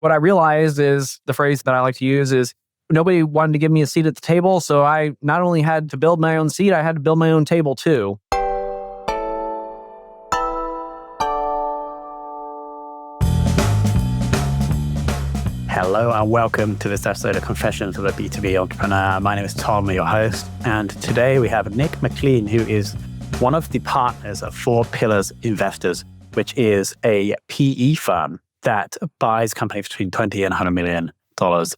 What I realized is the phrase that I like to use is nobody wanted to give me a seat at the table. So I not only had to build my own seat, I had to build my own table too. Hello and welcome to this episode of Confessions of a B2B Entrepreneur. My name is Tom, your host, and today we have Nick McLean, who is one of the partners of Four Pillars Investors, which is a PE firm that buys companies between $20 and $100 million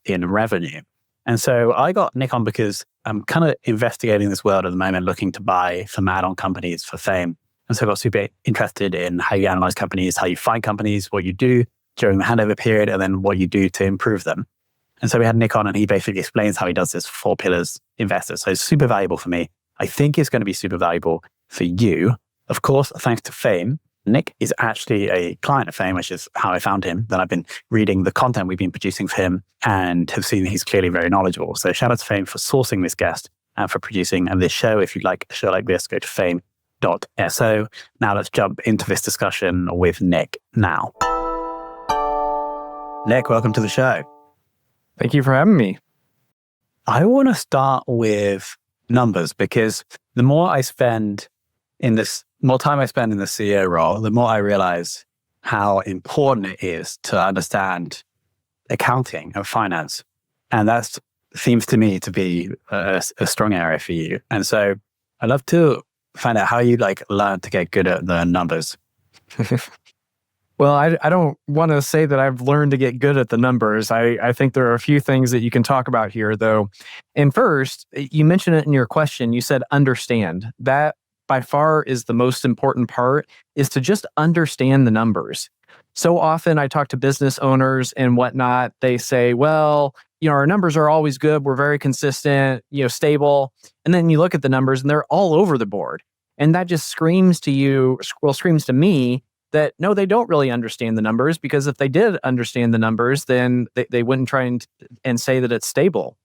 in revenue. And so I got Nick on because I'm kind of investigating this world at the moment, looking to buy some add-on companies for fame. And so I got super interested in how you analyze companies, how you find companies, what you do during the handover period, and then what you do to improve them. And so we had Nick on and he basically explains how he does this Four Pillars Investors. So it's super valuable for me. I think it's going to be super valuable for you. Of course, thanks to Fame, Nick is actually a client of Fame, which is how I found him. Then I've been reading the content we've been producing for him and have seen he's clearly very knowledgeable. So shout out to Fame for sourcing this guest and for producing this show. If you'd like a show like this, go to fame.so. Now let's jump into this discussion with Nick now. Nick, welcome to the show. Thank you for having me. I want to start with numbers because the more time I spend in the CEO role, the more I realize how important it is to understand accounting and finance. And that seems to me to be a strong area for you. And so I'd love to find out how you learn to get good at the numbers. Well, I don't want to say that I've learned to get good at the numbers. I think there are a few things that you can talk about here, though. And first, you mentioned it in your question. You said understand. That by far is the most important part, is to just understand the numbers. So often I talk to business owners and whatnot. They say, well, our numbers are always good. We're very consistent, stable. And then you look at the numbers and they're all over the board. And that just screams to me that no, they don't really understand the numbers, because if they did understand the numbers, then they wouldn't try and say that it's stable.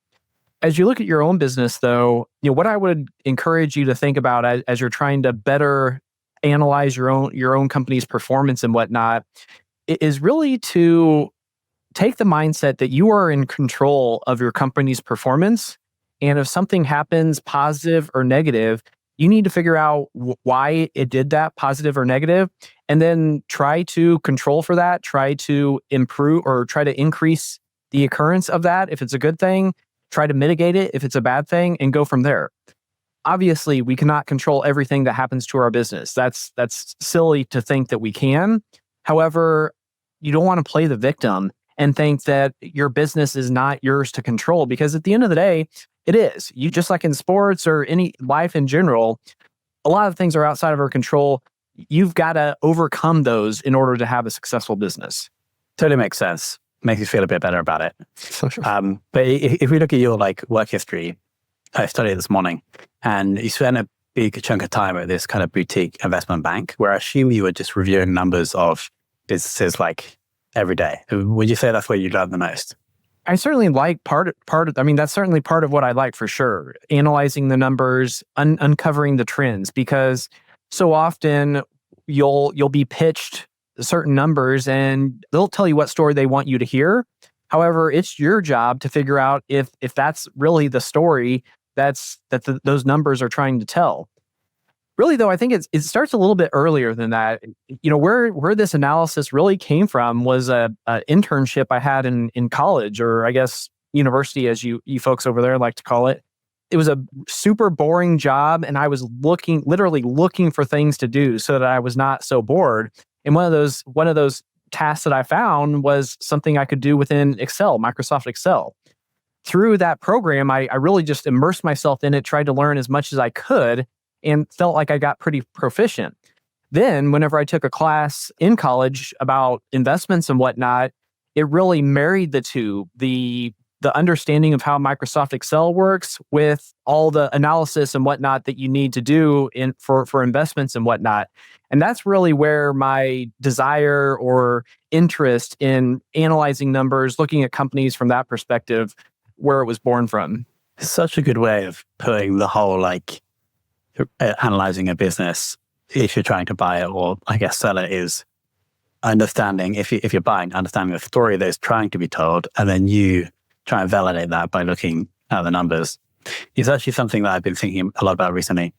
As you look at your own business, though, what I would encourage you to think about as you're trying to better analyze your own company's performance and whatnot is really to take the mindset that you are in control of your company's performance. And if something happens, positive or negative, you need to figure out why it did that, positive or negative, and then try to control for that, try to improve or try to increase the occurrence of that if it's a good thing, try to mitigate it if it's a bad thing, and go from there. Obviously, we cannot control everything that happens to our business. That's silly to think that we can. However, you don't want to play the victim and think that your business is not yours to control, because at the end of the day, it is. You just like in sports or any life in general, a lot of things are outside of our control. You've got to overcome those in order to have a successful business. Totally makes sense. Makes you feel a bit better about it. But if we look at your work history, I studied this morning, and you spent a big chunk of time at this kind of boutique investment bank, where I assume you were just reviewing numbers of businesses every day. Would you say that's where you learned the most? I certainly like that's certainly part of what I like for sure. Analyzing the numbers, uncovering the trends, because so often you'll be pitched certain numbers and they'll tell you what story they want you to hear. However, it's your job to figure out if that's really the story those numbers are trying to tell. Really, though, I think it starts a little bit earlier than that. Where this analysis really came from was a internship I had in college, or I guess university, as you folks over there like to call it. It was a super boring job, and I was literally looking for things to do so that I was not so bored. And one of those tasks that I found was something I could do within Excel, Microsoft Excel. Through that program, I really just immersed myself in it, tried to learn as much as I could, and felt like I got pretty proficient. Then, whenever I took a class in college about investments and whatnot, it really married the two, the understanding of how Microsoft Excel works with all the analysis and whatnot that you need to do for investments and whatnot. And that's really where my desire or interest in analyzing numbers, looking at companies from that perspective, where it was born from. It's such a good way of putting the whole analyzing a business, if you're trying to buy it or I guess sell it, is understanding, if you're buying, understanding the story that is trying to be told, and then you try and validate that by looking at the numbers, is actually something that I've been thinking a lot about recently.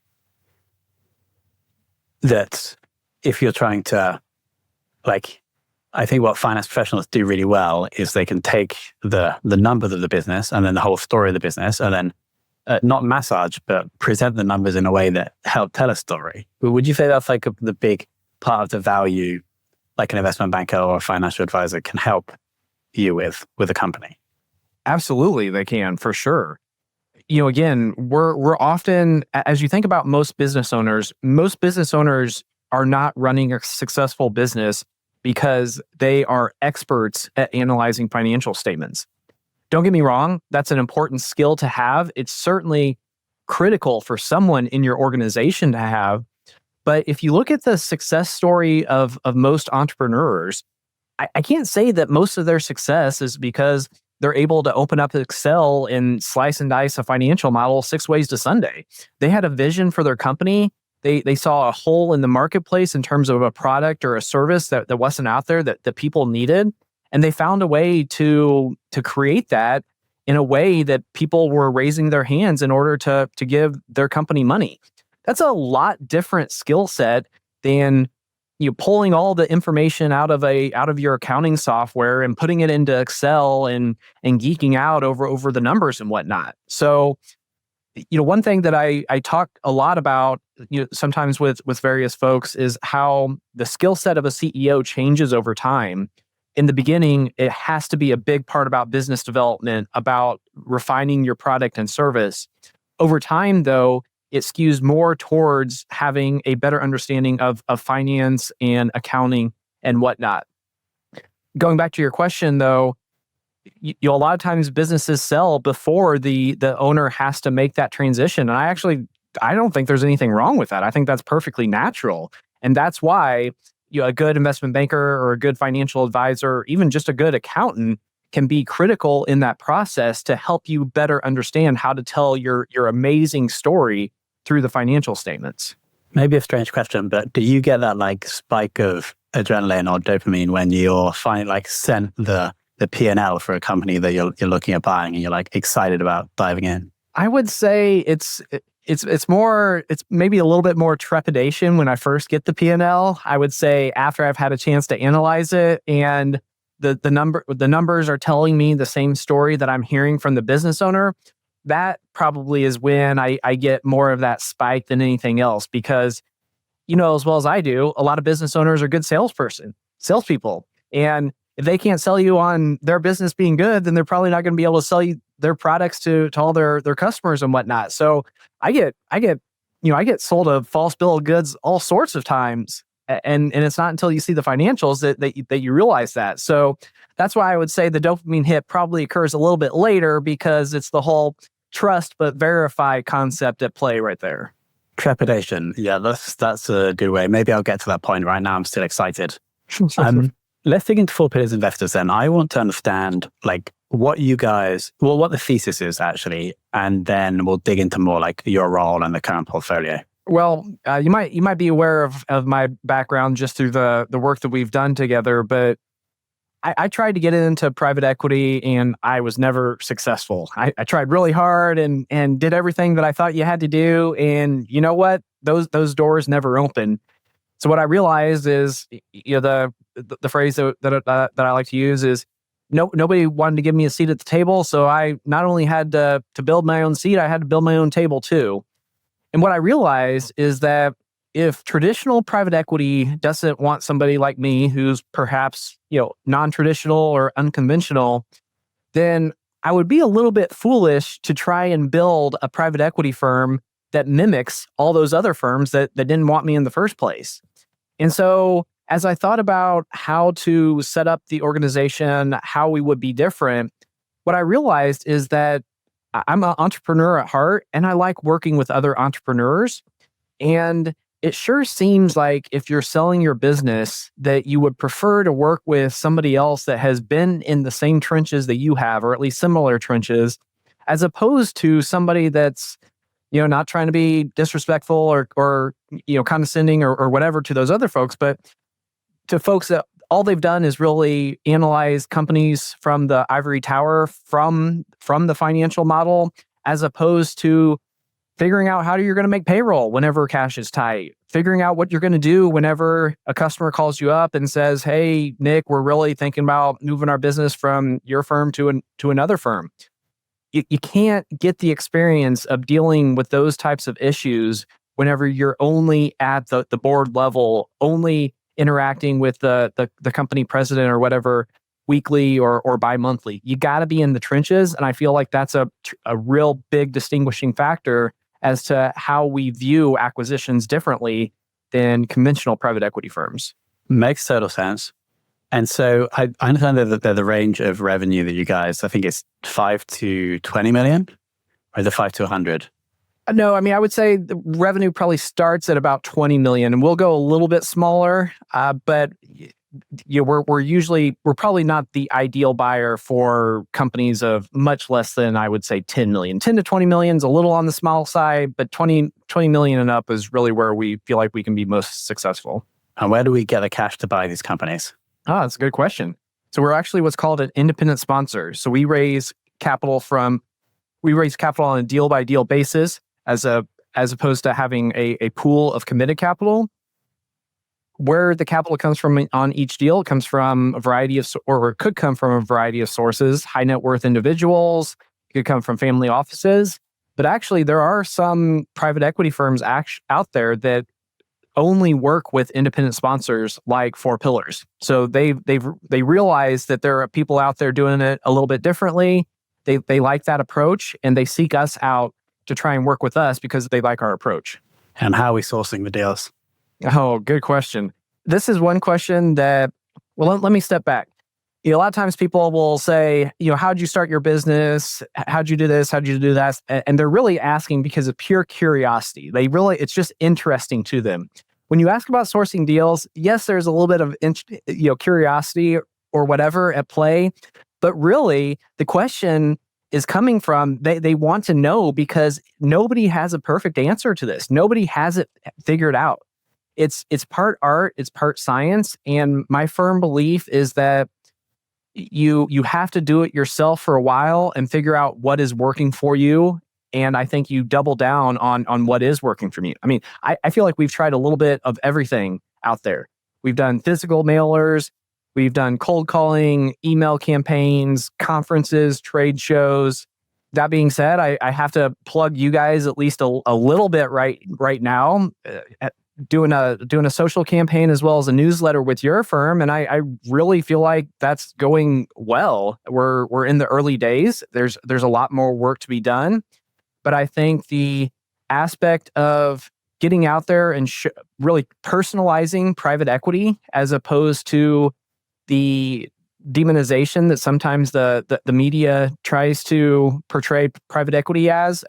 That if you're trying to, like, I think what finance professionals do really well is they can take the numbers of the business and then the whole story of the business, and then not massage, but present the numbers in a way that help tell a story. Would you say that's like the big part of the value, like an investment banker or a financial advisor can help you with a company? Absolutely, they can, for sure. Again, we're often, as you think about most business owners are not running a successful business because they are experts at analyzing financial statements. Don't get me wrong, that's an important skill to have. It's certainly critical for someone in your organization to have. But if you look at the success story of most entrepreneurs, I can't say that most of their success is because they're able to open up Excel and slice and dice a financial model 6 ways to Sunday. They had a vision for their company. They saw a hole in the marketplace in terms of a product or a service that wasn't out there that people needed. And they found a way to create that in a way that people were raising their hands in order to give their company money. That's a lot different skill set than pulling all the information out of your accounting software and putting it into Excel and geeking out over the numbers and whatnot. So, one thing that I talk a lot about, sometimes with various folks, is how the skill set of a CEO changes over time. In the beginning, it has to be a big part about business development, about refining your product and service. Over time, though, it skews more towards having a better understanding of finance and accounting and whatnot. Going back to your question, though, a lot of times businesses sell before the owner has to make that transition. And I don't think there's anything wrong with that. I think that's perfectly natural. And that's why a good investment banker or a good financial advisor, even just a good accountant, can be critical in that process to help you better understand how to tell your amazing story through the financial statements. Maybe a strange question, but do you get that like spike of adrenaline or dopamine when you're finally like sent the P&L for a company that you're looking at buying and you're like excited about diving in? I would say it's maybe a little bit more trepidation when I first get the P&L. I would say after I've had a chance to analyze it and the numbers are telling me the same story that I'm hearing from the business owner, that probably is when I get more of that spike than anything else. Because, as well as I do, a lot of business owners are good salespeople. And if they can't sell you on their business being good, then they're probably not going to be able to sell you their products to all their customers and whatnot. So I get sold a false bill of goods all sorts of times. And it's not until you see the financials that you realize that. So that's why I would say the dopamine hit probably occurs a little bit later, because it's the whole trust but verify concept at play right there. Trepidation. Yeah, that's a good way. Maybe I'll get to that point. Right now, I'm still excited. Let's dig into 4 Pillars Investors then. I want to understand like what the thesis is actually, and then we'll dig into more like your role and the current portfolio. Well, you might be aware of my background just through the work that we've done together, but I tried to get into private equity and I was never successful. I tried really hard and did everything that I thought you had to do, and you know what? Those doors never open. So what I realized is, the phrase that I like to use is, nobody wanted to give me a seat at the table. So I not only had to build my own seat, I had to build my own table too. And what I realized is that if traditional private equity doesn't want somebody like me who's perhaps, non-traditional or unconventional, then I would be a little bit foolish to try and build a private equity firm that mimics all those other firms that didn't want me in the first place. And so as I thought about how to set up the organization, how we would be different, what I realized is that I'm an entrepreneur at heart and I like working with other entrepreneurs. And it sure seems like if you're selling your business, that you would prefer to work with somebody else that has been in the same trenches that you have, or at least similar trenches, as opposed to somebody that's, not trying to be disrespectful or condescending or whatever to those other folks, but to folks that all they've done is really analyze companies from the ivory tower, from the financial model, as opposed to figuring out how you're going to make payroll whenever cash is tight, figuring out what you're going to do whenever a customer calls you up and says, "Hey, Nick, we're really thinking about moving our business from your firm to another firm." You can't get the experience of dealing with those types of issues whenever you're only at the board level, only interacting with the company president or whatever weekly or bi-monthly. You got to be in the trenches. And I feel like that's a real big distinguishing factor as to how we view acquisitions differently than conventional private equity firms. Makes total sense. And so I understand that the range of revenue that you guys, I think it's 5 to 20 million, or the 5 to 100. No, I mean, I would say the revenue probably starts at about 20 million, and we'll go a little bit smaller, but we're probably not the ideal buyer for companies of much less than, I would say, 10 million. 10 to 20 million is a little on the small side, but 20 million and up is really where we feel like we can be most successfon. And where do we get the cash to buy these companies? That's a good question. So we're actually what's called an independent sponsor. So we raise capital on a deal by deal basis, as opposed to having a pool of committed capital. Where the capital comes from on each deal, it comes from a variety of, or it could come from a variety of sources. High net worth individuals, it could come from family offices. But actually, there are some private equity firms out there that only work with independent sponsors like Four Pillars. So they realize that there are people out there doing it a little bit differently. They like that approach, and they seek us out to try and work with us because they like our approach. And how are we sourcing the deals? Oh, good question. This is one question that, well, let me step back. A lot of times people will say, how'd you start your business? How'd you do this? How'd you do that? And they're really asking because of pure curiosity. It's just interesting to them. When you ask about sourcing deals, yes, there's a little bit of curiosity or whatever at play, but really the question is coming from they want to know, because nobody has a perfect answer to this. Nobody has it figured out. It's part art, it's part science, and my firm belief is that you have to do it yourself for a while and figure out what is working for you. And I think you double down on what is working for me. I mean, I feel like we've tried a little bit of everything out there. We've done physical mailers, we've done cold calling, email campaigns, conferences, trade shows. That being said, I have to plug you guys at least a little bit right now. Doing a social campaign as well as a newsletter with your firm, and I really feel like that's going well. We're in the early days. There's a lot more work to be done. But I think the aspect of getting out there and really personalizing private equity, as opposed to the demonization that sometimes the media tries to portray private equity as,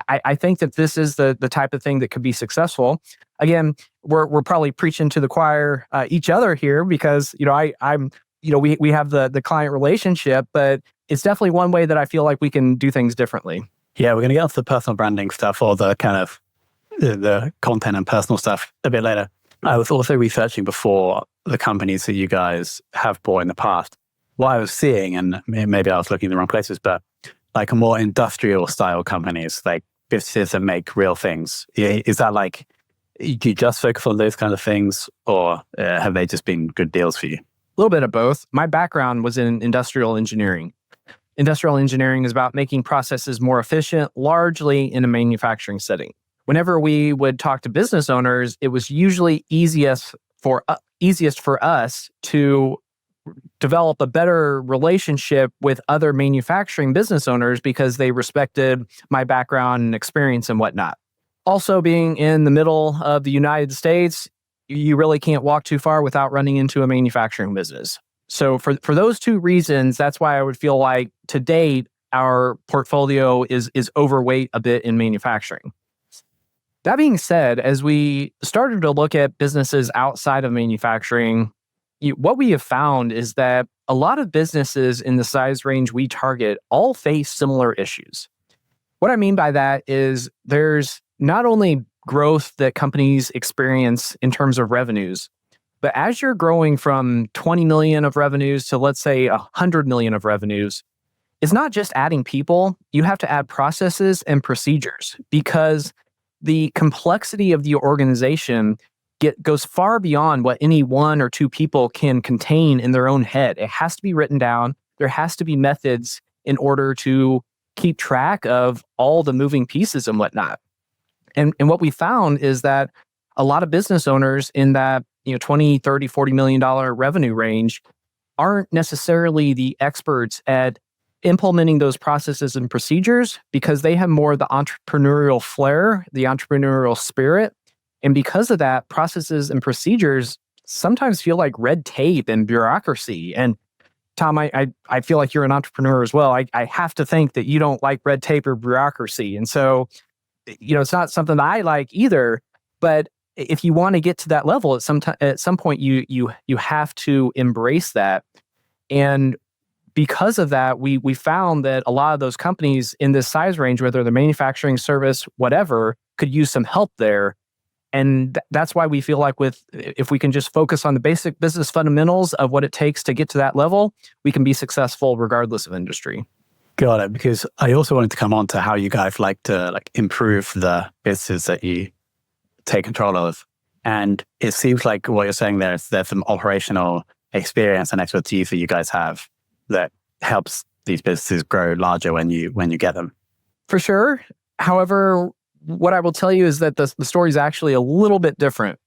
I think that this is the type of thing that could be successful. Again, we're probably preaching to the choir each other here, because we have the client relationship, but it's definitely one way that I feel like we can do things differently. Yeah, we're going to get off the personal branding stuff, or the kind of the content and personal stuff a bit later. I was also researching before the companies that you guys have bought in the past. What I was seeing, and maybe I was looking in the wrong places, but like a more industrial style companies, like businesses that make real things. Is that like, do you just focus on those kind of things, or have they just been good deals for you? A little bit of both. My background was in industrial engineering. Industrial engineering is about making processes more efficient, largely in a manufacturing setting. Whenever we would talk to business owners, it was usually easiest for us to develop a better relationship with other manufacturing business owners because they respected my background and experience and whatnot. Also, being in the middle of the United States, you really can't walk too far without running into a manufacturing business. So for those two reasons, that's why I would feel like to date, our portfolio is overweight a bit in manufacturing. That being said, as we started to look at businesses outside of manufacturing, what we have found is that a lot of businesses in the size range we target all face similar issues. What I mean by that is there's not only growth that companies experience in terms of revenues, But as you're growing from 20 million of revenues to, let's say, 100 million of revenues, it's not just adding people. You have to add processes and procedures, because the complexity of the organization goes far beyond what any one or two people can contain in their own head. It has to be written down. There has to be methods in order to keep track of all the moving pieces and whatnot. And what we found is that a lot of business owners in that 20, 30, $40 million revenue range aren't necessarily the experts at implementing those processes and procedures, because they have more the entrepreneurial flair, the entrepreneurial spirit. And because of that, processes and procedures sometimes feel like red tape and bureaucracy. And Tom, I feel like you're an entrepreneur as well. I have to think that you don't like red tape or bureaucracy. And so, it's not something that I like either. But if you want to get to that level, at some point, you have to embrace that. And because of that, we found that a lot of those companies in this size range, whether they're manufacturing, service, whatever, could use some help there. And that's why we feel like if we can just focus on the basic business fundamentals of what it takes to get to that level, we can be successful regardless of industry. Got it. Because I also wanted to come on to how you guys like to improve the business that you take control of. And it seems like what you're saying there is there's some operational experience and expertise that you guys have that helps these businesses grow larger when you get them. For sure. However, what I will tell you is that the story is actually a little bit different.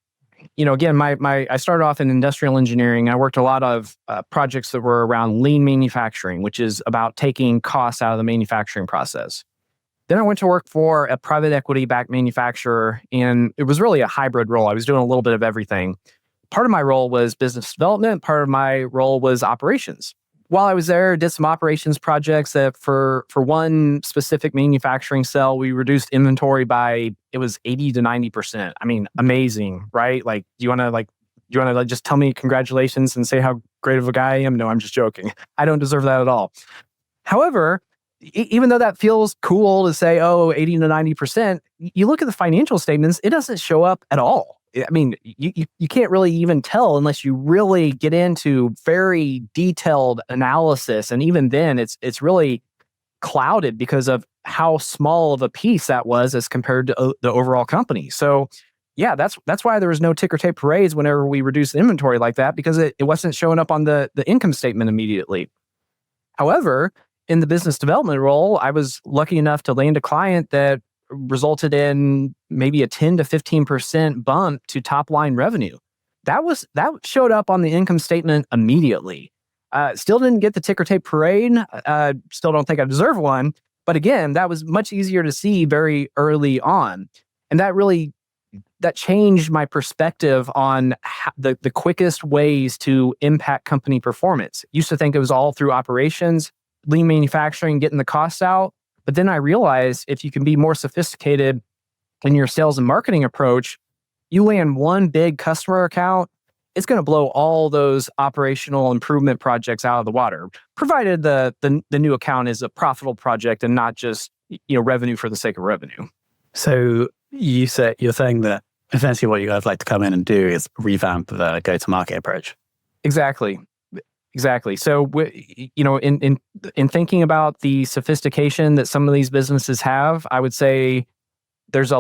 Again, I started off in industrial engineering. I worked a lot of projects that were around lean manufacturing, which is about taking costs out of the manufacturing process. Then I went to work for a private equity-backed manufacturer, and it was really a hybrid role. I was doing a little bit of everything. Part of my role was business development. Part of my role was operations. While I was there, I did some operations projects that for one specific manufacturing cell, we reduced inventory by, it was 80 to 90%. I mean, amazing, right? Like, do you want to just tell me congratulations and say how great of a guy I am? No, I'm just joking. I don't deserve that at all. However, even though that feels cool to say, 80 to 90%, you look at the financial statements, it doesn't show up at all. I mean, you can't really even tell unless you really get into very detailed analysis. And even then, it's really clouded because of how small of a piece that was as compared to the overall company. So yeah, that's why there was no ticker tape parades whenever we reduced inventory like that, because it wasn't showing up on the income statement immediately. However, in the business development role, I was lucky enough to land a client that resulted in maybe a 10 to 15% bump to top line revenue. That showed up on the income statement immediately. Still didn't get the ticker tape parade. Still don't think I deserve one. But again, that was much easier to see very early on. And that changed my perspective on the quickest ways to impact company performance. Used to think it was all through operations, lean manufacturing, getting the costs out. But then I realized if you can be more sophisticated in your sales and marketing approach, you land one big customer account, it's going to blow all those operational improvement projects out of the water, provided the new account is a profitable project and not just revenue for the sake of revenue. So you're saying that essentially what you guys like to come in and do is revamp the go-to-market approach. Exactly. So, in thinking about the sophistication that some of these businesses have, I would say there's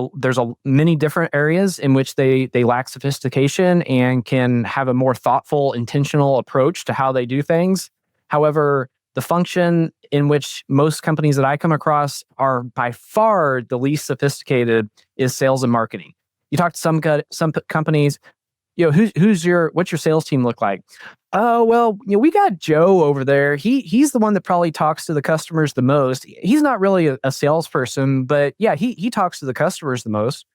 many different areas in which they lack sophistication and can have a more thoughtful, intentional approach to how they do things. However, the function in which most companies that I come across are by far the least sophisticated is sales and marketing. You talk to some companies, what's your sales team look like? Oh, well, we got Joe over there. He's the one that probably talks to the customers the most. He's not really a salesperson, but yeah, he talks to the customers the most.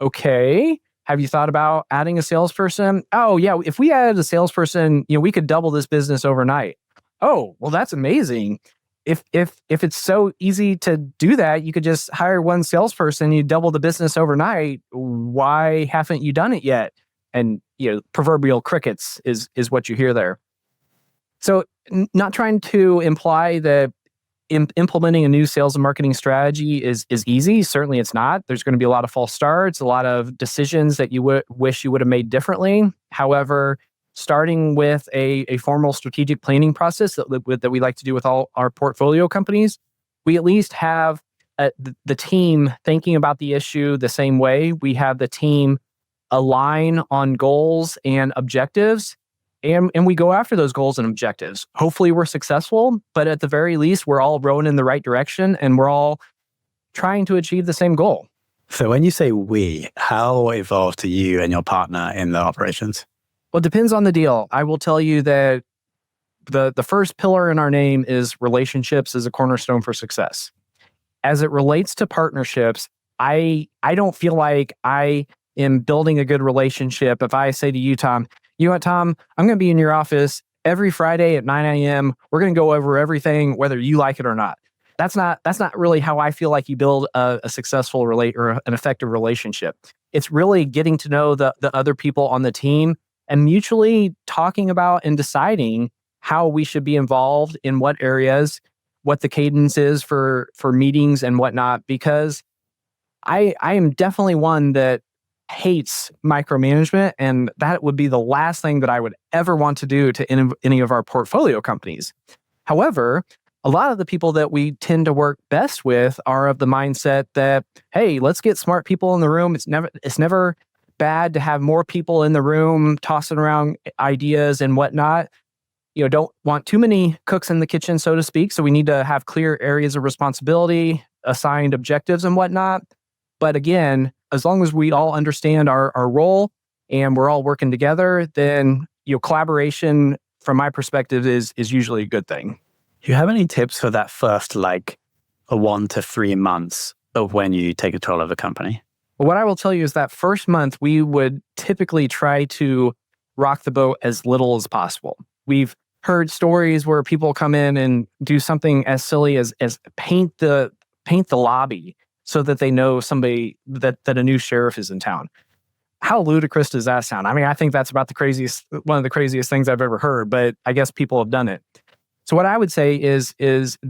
Okay. Have you thought about adding a salesperson? Oh, yeah. If we added a salesperson, we could double this business overnight. Oh, well, that's amazing. If it's so easy to do that, you could just hire one salesperson, you double the business overnight. Why haven't you done it yet? And proverbial crickets is what you hear there. So not trying to imply that implementing a new sales and marketing strategy is easy. Certainly it's not. There's going to be a lot of false starts, a lot of decisions that you wish you would have made differently. However, starting with a formal strategic planning process that we like to do with all our portfolio companies, we at least have the team thinking about the issue the same way. We have the team align on goals and objectives, and we go after those goals and objectives. Hopefully we're successful, but at the very least, we're all rowing in the right direction and we're all trying to achieve the same goal. So when you say we, how involved are you and your partner in the operations? Well, it depends on the deal. I will tell you that the first pillar in our name is relationships as a cornerstone for success. As it relates to partnerships, I don't feel like I am building a good relationship if I say to you, Tom, you know what, Tom, I'm going to be in your office every Friday at 9 a.m. We're going to go over everything, whether you like it or not. That's not really how I feel like you build a successful or an effective relationship. It's really getting to know the other people on the team and mutually talking about and deciding how we should be involved in what areas, what the cadence is for meetings and whatnot. Because I am definitely one that hates micromanagement, and that would be the last thing that I would ever want to do to any of our portfolio companies. However, a lot of the people that we tend to work best with are of the mindset that, hey, let's get smart people in the room. It's never bad to have more people in the room tossing around ideas and whatnot. Don't want too many cooks in the kitchen, so to speak. So we need to have clear areas of responsibility, assigned objectives and whatnot. But again, as long as we all understand our role and we're all working together, then collaboration from my perspective is usually a good thing. Do you have any tips for that first, like, 1 to 3 months of when you take control of a company? Well, what I will tell you is that first month, we would typically try to rock the boat as little as possible. We've heard stories where people come in and do something as silly as paint the lobby so that they know somebody that a new sheriff is in town. How ludicrous does that sound? I mean, I think that's about one of the craziest things I've ever heard, but I guess people have done it. So what I would say is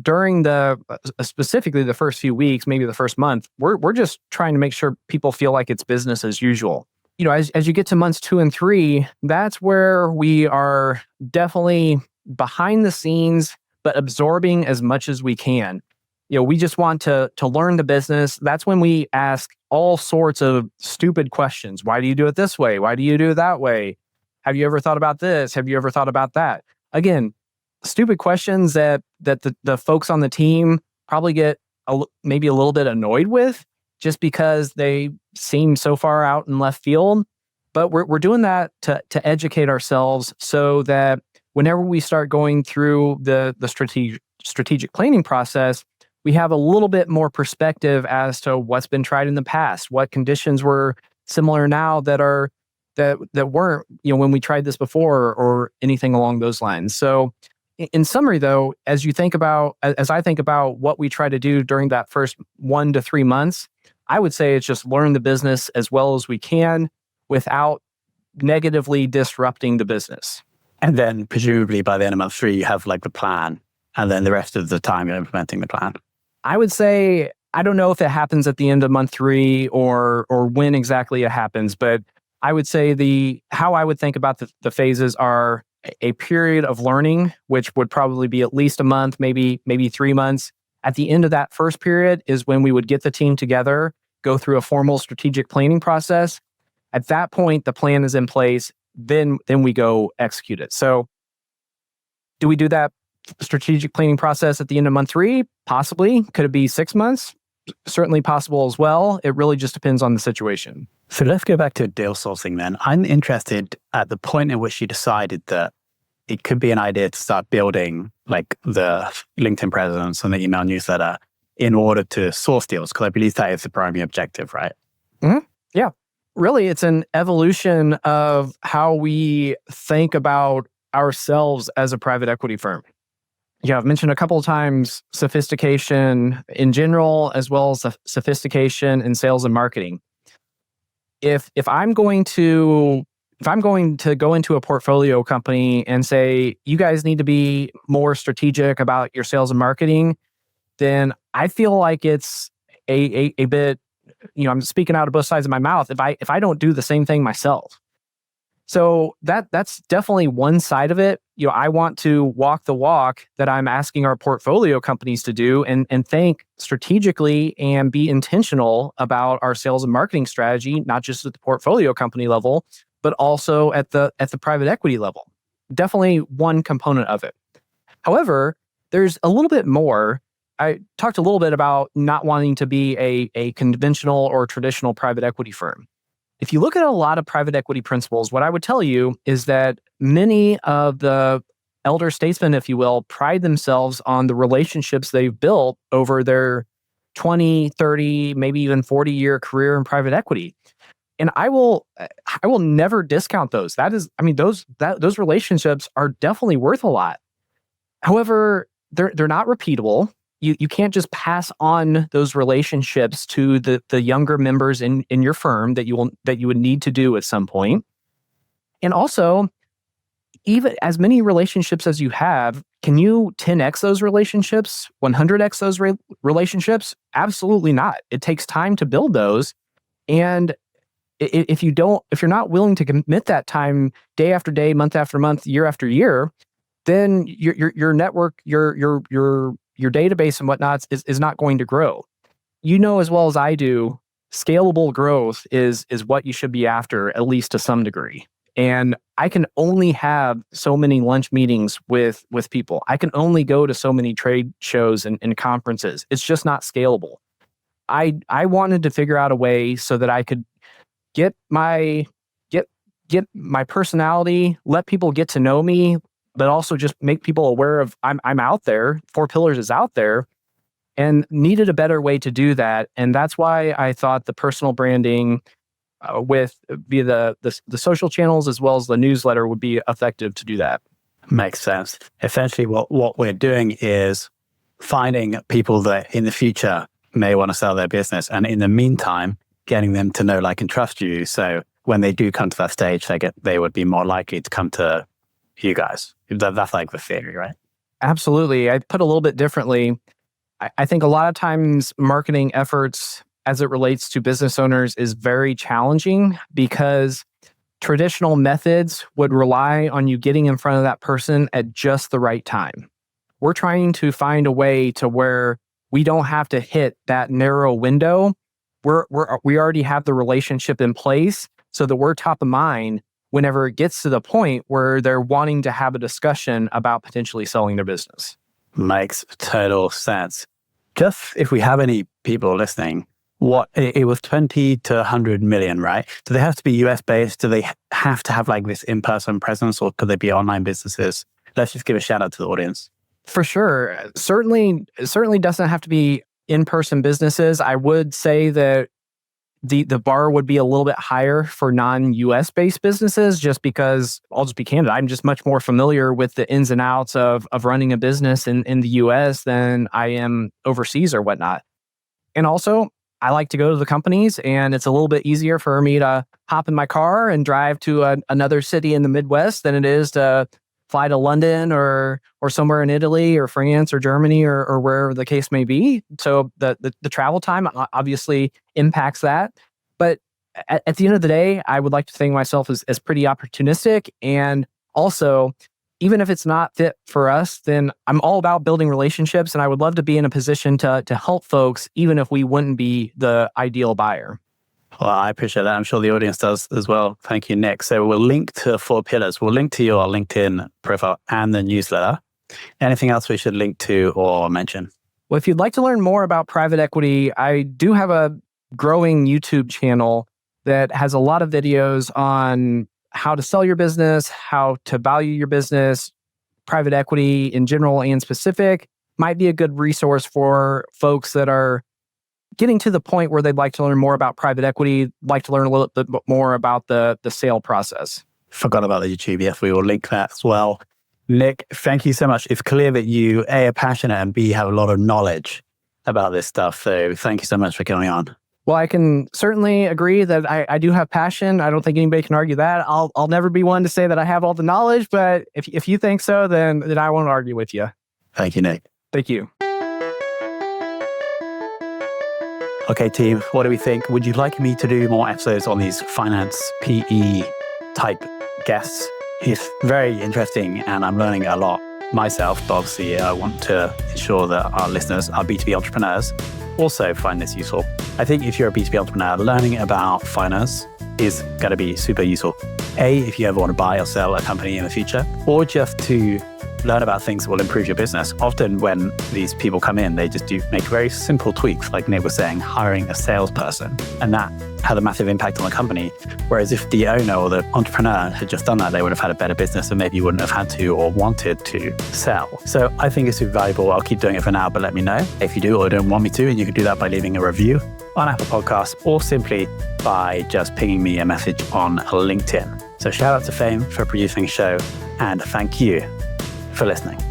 during specifically the first few weeks, maybe the first month, we're just trying to make sure people feel like it's business as usual. As you get to months 2 and 3, that's where we are definitely behind the scenes, but absorbing as much as we can. We just want to learn the business. That's when we ask all sorts of stupid questions. Why do you do it this way? Why do you do it that way? Have you ever thought about this? Have you ever thought about that? Again, stupid questions that the folks on the team probably get maybe a little bit annoyed with just because they seem so far out in left field. But we're doing that to educate ourselves so that whenever we start going through the strategic planning process, we have a little bit more perspective as to what's been tried in the past, what conditions were similar now that weren't, when we tried this before or anything along those lines. So in summary, though, as I think about what we try to do during that first 1 to 3 months, I would say it's just learn the business as well as we can without negatively disrupting the business. And then presumably by the end of month 3, you have like the plan, and then the rest of the time you're implementing the plan. I would say, I don't know if it happens at the end of month 3 or when exactly it happens, but I would say how I would think about the phases are a period of learning, which would probably be at least a month, maybe 3 months. At the end of that first period is when we would get the team together, go through a formal strategic planning process. At that point, the plan is in place. Then we go execute it. So do we do that strategic planning process at the end of month 3? Possibly. Could it be 6 months? Certainly possible as well. It really just depends on the situation. So let's go back to deal sourcing then. I'm interested at the point in which you decided that it could be an idea to start building like the LinkedIn presence and the email newsletter in order to source deals, because I believe that is the primary objective, right? Mm-hmm. Yeah. Really, it's an evolution of how we think about ourselves as a private equity firm. I've mentioned a couple of times sophistication in general, as well as sophistication in sales and marketing. If I'm going to go into a portfolio company and say, you guys need to be more strategic about your sales and marketing, then I feel like it's a bit, I'm speaking out of both sides of my mouth if I don't do the same thing myself. So that's definitely one side of it. I want to walk the walk that I'm asking our portfolio companies to do and think strategically and be intentional about our sales and marketing strategy, not just at the portfolio company level, but also at the private equity level. Definitely one component of it. However, there's a little bit more. I talked a little bit about not wanting to be a conventional or traditional private equity firm. If you look at a lot of private equity principles, what I would tell you is that many of the elder statesmen, if you will, pride themselves on the relationships they've built over their 20, 30, maybe even 40-year career in private equity. And I will never discount those. Those relationships are definitely worth a lot. However, they're not repeatable. You can't just pass on those relationships to the younger members in your firm that you would need to do at some point. And also, even as many relationships as you have, can you 10x those relationships, 100x those relationships? Absolutely not. It takes time to build those, and if you're not willing to commit that time day after day, month after month, year after year, then your network, your database and whatnot is not going to grow. As well as I do, scalable growth is what you should be after, at least to some degree. And I can only have so many lunch meetings with people. I can only go to so many trade shows and conferences. It's just not scalable. I wanted to figure out a way so that I could get my personality, let people get to know me, but also just make people aware of I'm out there. 4 Pillars is out there, and needed a better way to do that. And that's why I thought the personal branding via the social channels as well as the newsletter would be effective to do that. Makes sense. Essentially, what we're doing is finding people that in the future may want to sell their business, and in the meantime, getting them to know, like, and trust you. So when they do come to that stage, they would be more likely to come to you guys. That's like the theory, right? Absolutely. I put a little bit differently. I think a lot of times marketing efforts as it relates to business owners is very challenging because traditional methods would rely on you getting in front of that person at just the right time. We're trying to find a way to where we don't have to hit that narrow window. We already have the relationship in place so that we're top of mind whenever it gets to the point where they're wanting to have a discussion about potentially selling their business. Makes total sense. Just if we have any people listening, it was 20 to 100 million, right? Do they have to be US based? Do they have to have like this in-person presence, or could they be online businesses? Let's just give a shout out to the audience. For sure. Certainly doesn't have to be in-person businesses. I would say that the bar would be a little bit higher for non-US based businesses, just because I'll just be candid. I'm just much more familiar with the ins and outs of running a business in the US than I am overseas or whatnot. And also, I like to go to the companies, and it's a little bit easier for me to hop in my car and drive to another city in the Midwest than it is to fly to London or somewhere in Italy or France or Germany or wherever the case may be. So the travel time obviously impacts that. But at the end of the day, I would like to think of myself as pretty opportunistic. And also, even if it's not fit for us, then I'm all about building relationships, and I would love to be in a position to help folks, even if we wouldn't be the ideal buyer. Well, I appreciate that. I'm sure the audience does as well. Thank you, Nick. So we'll link to 4 Pillars. We'll link to your LinkedIn profile and the newsletter. Anything else we should link to or mention? Well, if you'd like to learn more about private equity, I do have a growing YouTube channel that has a lot of videos on how to sell your business, how to value your business, private equity in general and specific. Might be a good resource for folks that are getting to the point where they'd like to learn more about private equity, like to learn a little bit more about the sale process. Forgot about the YouTube. Yes, we will link that as well. Nick, thank you so much. It's clear that you, A, are passionate, and B, have a lot of knowledge about this stuff. So thank you so much for coming on. Well, I can certainly agree that I do have passion. I don't think anybody can argue that. I'll never be one to say that I have all the knowledge, but if you think so, then I won't argue with you. Thank you, Nick. Thank you. Okay, team, what do we think? Would you like me to do more episodes on these finance PE type guests. It's very interesting and I'm learning a lot myself, but obviously I want to ensure that our listeners, our B2B entrepreneurs, also find this useful. I think if you're a B2B entrepreneur, learning about finance is going to be super useful. If you ever want to buy or sell a company in the future, or just to learn about things that will improve your business. Often when these people come in, they just do make very simple tweaks, like Nick was saying, hiring a salesperson, and that had a massive impact on the company. Whereas if the owner or the entrepreneur had just done that, they would have had a better business and maybe wouldn't have had to or wanted to sell. So I think it's super valuable. I'll keep doing it for now, but let me know if you do or don't want me to. And you can do that by leaving a review on Apple Podcasts or simply by just pinging me a message on LinkedIn. So shout out to Fame for producing the show and thank you for listening.